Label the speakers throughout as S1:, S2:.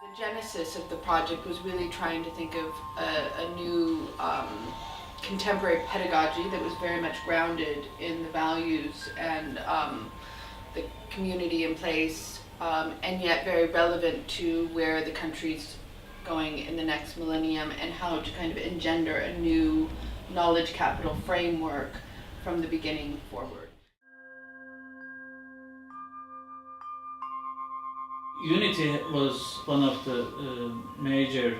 S1: The genesis of the project was really trying to think of a new contemporary pedagogy that was very much grounded in the values and the community in place, and yet very relevant to where the country's going in the next millennium and how to kind of engender a new knowledge capital framework from the beginning forward.
S2: Unity was one of the major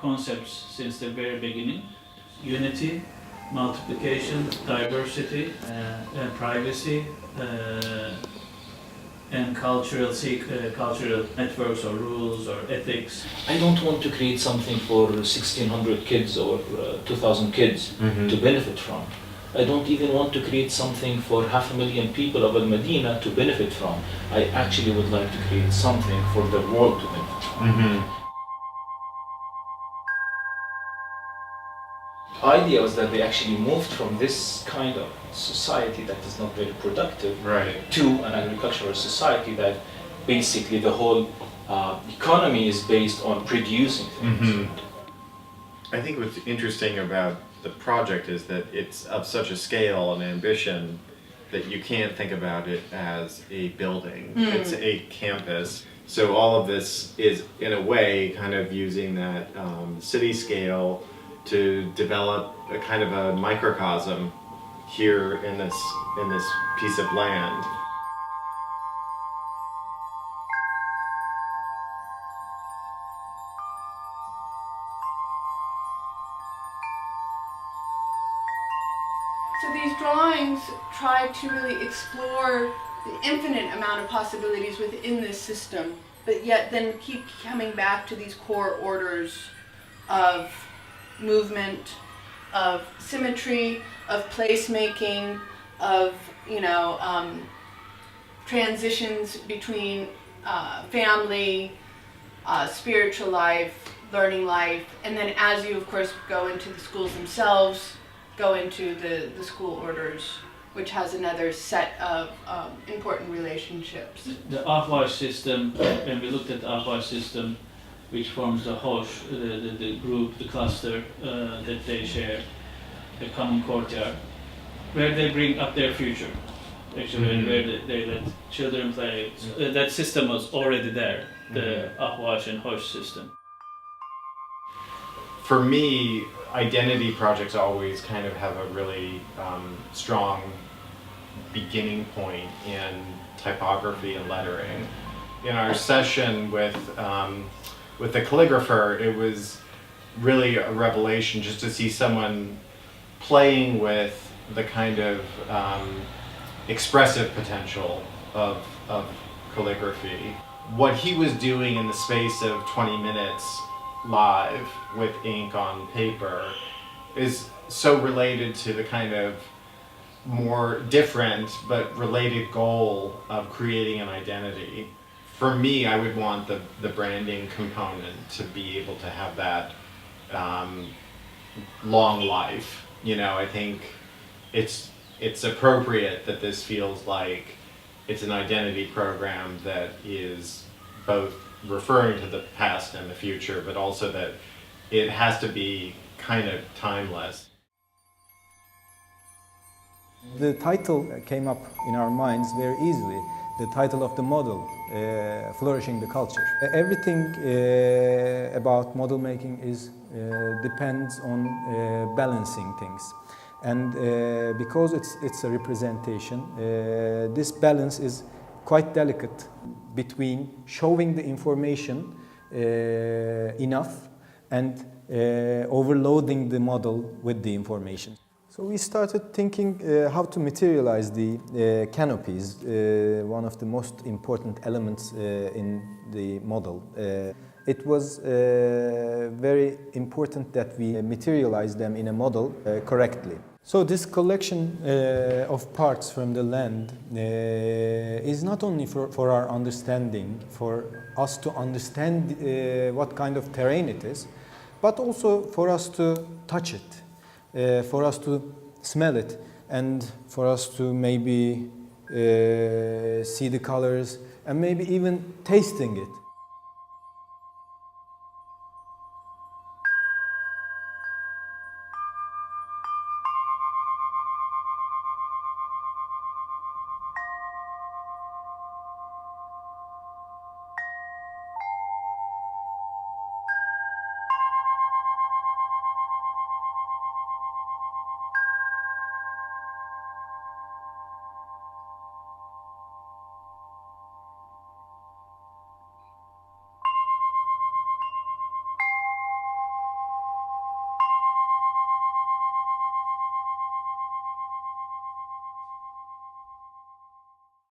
S2: concepts since the very beginning. Unity, multiplication, diversity, and privacy, and cultural networks or rules or ethics.
S3: I don't want to create something for 1,600 kids or 2,000 kids to benefit from. I don't even want to create something for 500,000 people of Al-Madinah to benefit from. I actually would like to create something for the world to benefit from. The idea was that they actually moved from this kind of society that is not very productive to an agricultural society that basically the whole economy is based on producing things.
S4: I think what's interesting about the project is that it's of such a scale and ambition that you can't think about it as a building. It's a campus. So all of this is, in a way, kind of using that city scale to develop a kind of a microcosm here in this piece of land.
S1: So these drawings try to really explore the infinite amount of possibilities within this system, but yet then keep coming back to these core orders of movement, of symmetry, of placemaking, of transitions between family, spiritual life, learning life, and then as you of course go into the schools themselves, go into the school orders, which has another set of important relationships.
S2: The Ahvaj system, when we looked at the Ahvaj system, which forms the Hosh, the group, the cluster that they share, the common courtyard, where they bring up their future, actually, where they let children play. That system was already there, the Ahvaj and Hosh system.
S4: For me, identity projects always kind of have a really strong beginning point in typography and lettering. In our session with the calligrapher, it was really a revelation just to see someone playing with the kind of expressive potential of calligraphy. What he was doing in the space of 20 minutes live with ink on paper is so related to the kind of more different but related goal of creating an identity. For me, I would want the branding component to be able to have that long life. I think it's appropriate that this feels like it's an identity program that is both referring to the past and the future, but also that it has to be kind of timeless.
S5: The title came up in our minds very easily. The title of the model, Flourishing the Culture. Everything about model making depends on balancing things. And because it's a representation, this balance is quite delicate between showing the information enough and overloading the model with the information. So we started thinking how to materialize the canopies, one of the most important elements in the model. It was very important that we materialize them in a model correctly. So this collection of parts from the land is not only for our understanding, for us to understand what kind of terrain it is, but also for us to touch it, for us to smell it, and for us to maybe see the colors, and maybe even tasting it.